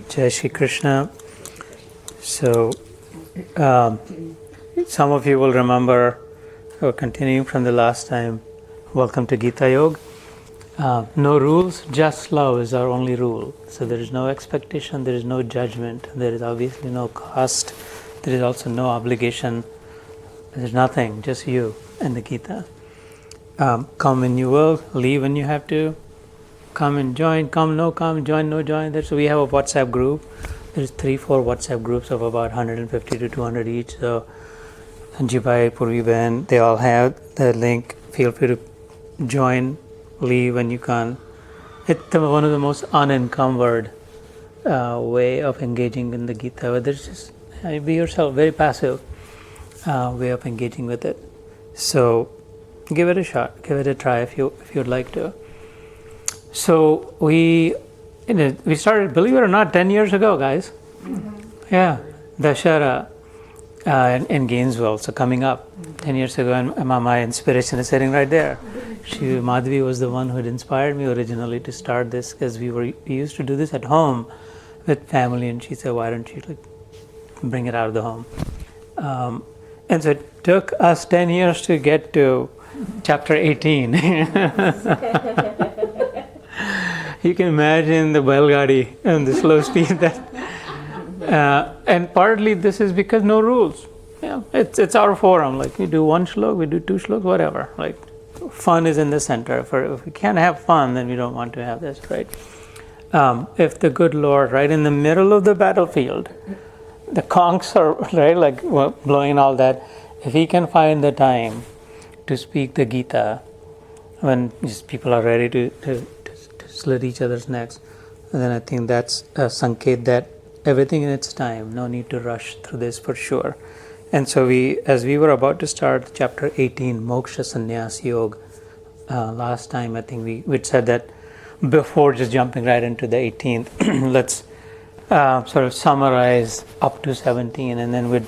Jai Shri Krishna. So, some of you will remember, or continuing from the last time, welcome to Gita Yoga. No rules, just love is our only rule. So there is no expectation, there is no judgment, there is obviously no cost, there is also no obligation, there is nothing, just you and the Gita. Come when you will, leave when you have to, come and join, come, no come, join, no join. So we have a WhatsApp group. There's 3-4 WhatsApp groups of about 150 to 200 each. So Anjibai, Purvi Ben, they all have the link. Feel free to join, leave when you can. It's one of the most unencumbered way of engaging in the Gita. Where there's just be yourself, very passive way of engaging with it. So give it a shot, give it a try if you'd like to. So we started, believe it or not, 10 years ago, guys. Mm-hmm. Yeah, Dashara in Gainesville, so coming up 10 years ago, and my inspiration is sitting right there. Madhvi was the one who had inspired me originally to start this, because we used to do this at home with family, and she said, why don't you bring it out of the home? And so it took us 10 years to get to chapter 18. You can imagine the Belgadi and the slow speed that, and partly this is because no rules. Yeah, it's our forum. Like we do one shlok, we do 2 shloks, whatever. Like fun is in the center. If we can't have fun, then we don't want to have this, right? If the good Lord, right in the middle of the battlefield, the conchs are right, like blowing all that. If He can find the time to speak the Gita when just people are ready to slit each other's necks, and then I think that's a sanket that everything in its time, no need to rush through this for sure. And so as we were about to start chapter 18, Moksha Sannyas Yoga, last time I think we'd said that before just jumping right into the 18th, let's sort of summarize up to 17, and then we'd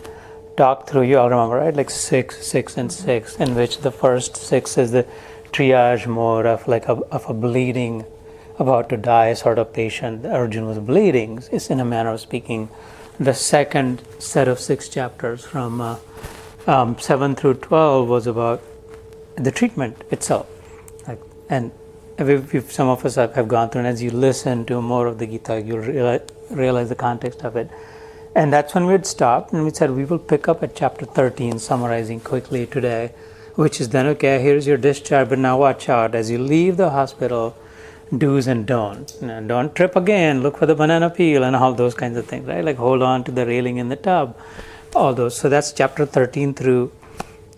talk through, you all remember, right? Like 6, and 6, in which the first 6 is the triage mode of a bleeding, about to die sort of patient. Arjuna was bleeding, is in a manner of speaking. The second set of 6 chapters from 7 through 12 was about the treatment itself. And some of us have gone through, and as you listen to more of the Gita, you'll realize the context of it. And that's when we'd stopped, and we said we will pick up at chapter 13, summarizing quickly today, which is then, okay, here's your discharge, but now watch out. As you leave the hospital, do's and don'ts. Don't trip again, look for the banana peel and all those kinds of things, right? Like hold on to the railing in the tub, all those. So that's chapter 13 through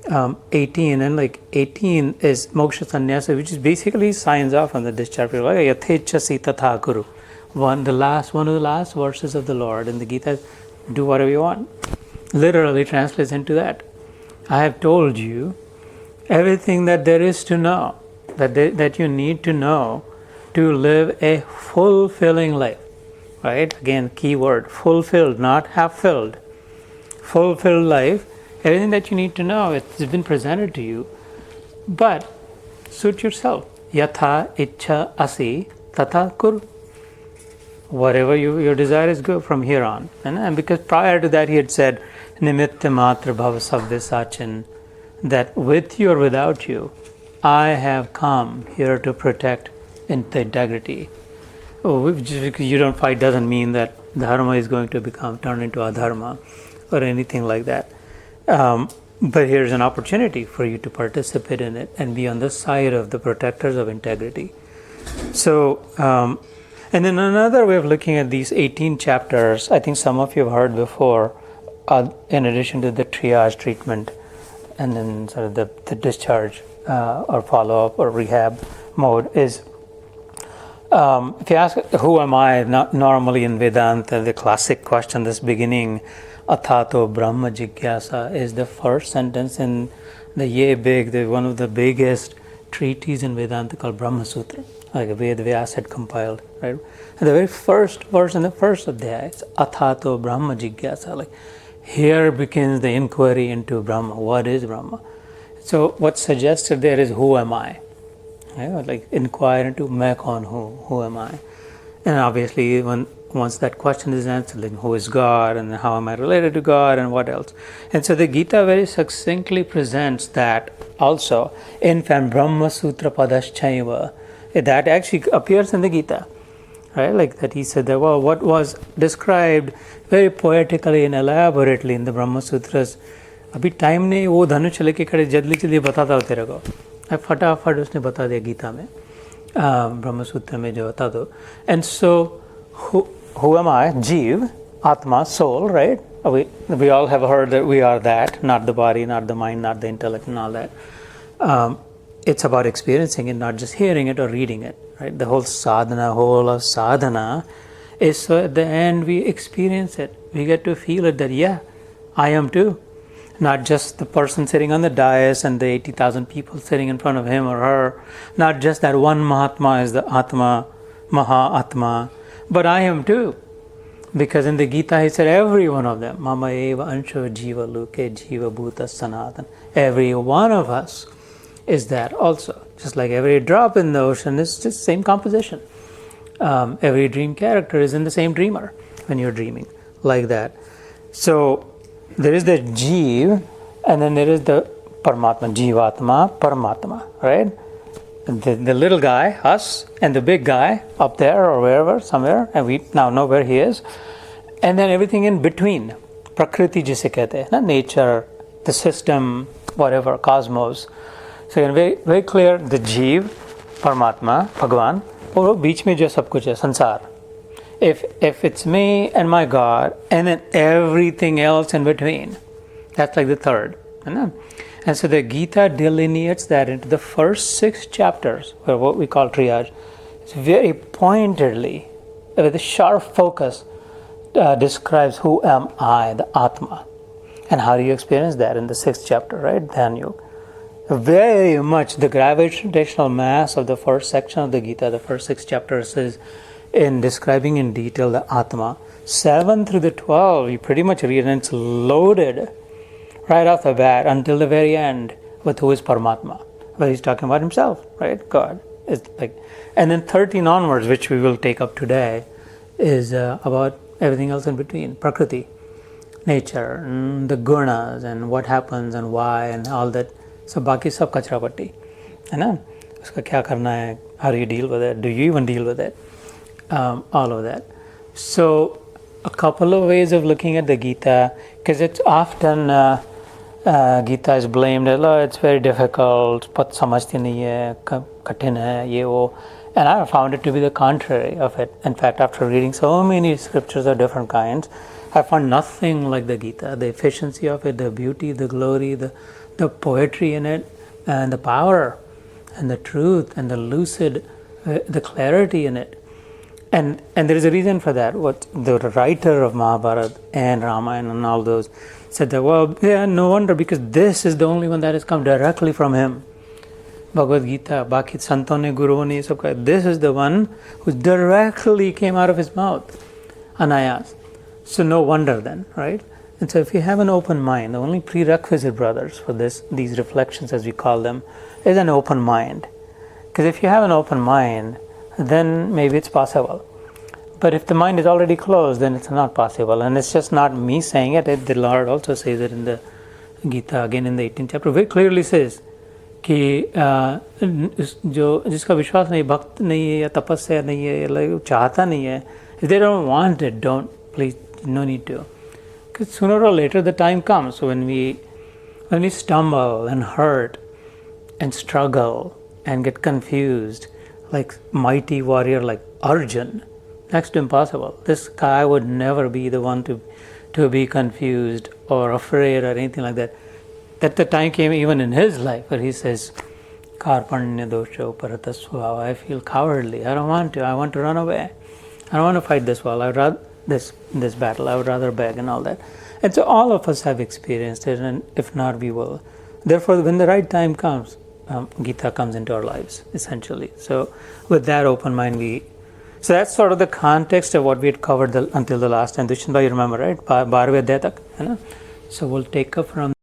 18. And 18 is Moksha Sannyasa, which is basically signs off on the discharge. Yathechasi tatha kuru. One of the last verses of the Lord in the Gita is, do whatever you want. Literally translates into that. I have told you everything that there is to know, that you need to know to live a fulfilling life, right? Again, key word, fulfilled, not half-filled. Fulfilled life, everything that you need to know, it's been presented to you, but suit yourself. Yatha ichha asi tatha kur. Whatever your desire is, go from here on. And because prior to that he had said, nimitta matra bhava sabdesachin, that with you or without you, I have come here to protect in the integrity. Just because you don't fight doesn't mean that dharma is going to turn into adharma or anything like that. But here's an opportunity for you to participate in it and be on the side of the protectors of integrity. So, and then another way of looking at these 18 chapters, I think some of you have heard before, in addition to the triage treatment and then sort of the discharge or follow-up or rehab mode is, if you ask, who am I? Not normally in Vedanta, the classic question, this beginning, Athato Brahma Jigyasa, is the first sentence in the one of the biggest treatises in Vedanta called Brahma Sutra, like Ved Vyas had compiled, right? And the very first verse in the first adhyaya, it's Athato Brahma Jigyasa, like here begins the inquiry into Brahma. What is Brahma? So what's suggested there is, who am I? Like inquire into मैं कौन हूँ, who am I? And obviously when once that question is answered, like who is God and how am I related to God and what else. And so the Gita very succinctly presents that also in Brahma Sutra Padaschaiva. That actually appears in the Gita. Right, like that he said that, well, what was described very poetically and elaborately in the Brahma Sutras, अभी time नहीं, वो धनुष लेके खड़े जल्दी जल्दी बताता हो तेरे को, फटाफट उसने बता दिया गीता में, ब्रह्म सूत्र में जो बता दो. And so who am I? Jeev, Atma, soul, right? We all have heard that we are that, not the body, not the mind, not the intellect and all that. It's about experiencing it, not just hearing it or reading it. Right? The whole of sadhana is so at the end we experience it. We get to feel it that, yeah, I am too. Not just the person sitting on the dais and the 80,000 people sitting in front of him or her. Not just that one Mahatma is the Atma, Maha-Atma. But I am too. Because in the Gita he said every one of them. Mama eva ansho jiva luke jiva bhuta sanatan. Every one of us is that also. Just like every drop in the ocean is just same composition. Every dream character is in the same dreamer when you're dreaming, like that. So there is the Jeev, and then there is the Paramatma, Jivatma, Paramatma, right? The little guy, us, and the big guy up there or wherever, somewhere, and we now know where he is. And then everything in between, Prakriti jise kehte hain, nature, the system, whatever, cosmos. So very, very clear, the Jeev, Paramatma, Bhagwan, और बीच में जो सब कुछ है, संसार. If it's me and my God, and then everything else in between, that's like the third. And so the Gita delineates that into the first 6 chapters, or what we call triage. It's very pointedly, with a sharp focus, describes who am I, the Atma. And how do you experience that in the 6th chapter, right? Dhyan Yoga. Very much the gravitational mass of the first section of the Gita, the first 6 chapters, is in describing in detail the Atma. 7 through the 12, you pretty much read, and it's loaded right off the bat until the very end with who is Paramatma, where he's talking about himself, right? God. It's like, and then 13 onwards, which we will take up today, is about everything else in between, Prakriti, nature, the gunas, and what happens and why, and all that. So बाकी सब कचरा पट्टी है ना, उसका क्या करना है, how do you deal with it, do you even deal with it, all of that. So a couple of ways of looking at the Gita, because it's often Gita is blamed as, oh, it's very difficult, बहुत समझती नहीं है, कठिन है, ये वो. And I found it to be the contrary of it. In fact, after reading so many scriptures of different kinds, I found nothing like the Gita. The efficiency of it, the beauty, the glory, the poetry in it, and the power, and the truth, and the lucid, the clarity in it. And there is a reason for that. What the writer of Mahabharata and Ramayana and all those said that, well, yeah, no wonder, because this is the only one that has come directly from him. Bhagwad Gita, Baki Santone, Guruvani, Sabka, this is the one who directly came out of his mouth, Anayas. So no wonder then, right? And so if you have an open mind, the only prerequisite, brothers, for these reflections, as we call them, is an open mind. Because if you have an open mind, then maybe it's possible. But if the mind is already closed, then it's not possible. And it's just not me saying it. The Lord also says it in the Gita, again in the 18th chapter, very clearly says कि जिसका विश्वास नहीं, भक्त नहीं है, या तपस्या नहीं है, चाहता नहीं है, if they don't want it, don't, please, no need to. Because sooner or later the time comes when we stumble and hurt and struggle and get confused, like mighty warrior like Arjun, next to impossible. This guy would never be the one to be confused or afraid or anything like that. That the time came even in his life where he says, Karpanya dosho paratasvava, I feel cowardly, I don't want to, I want to run away. I don't want to fight this war, I would rather this battle, I would rather beg and all that. And so all of us have experienced it, and if not, we will. Therefore, when the right time comes, Gita comes into our lives, essentially. So with that open mind, so that's sort of the context of what we had covered until the last time. Dushyant bhai, you remember, right? 12वें अध्याय तक, है ना? So we'll take up from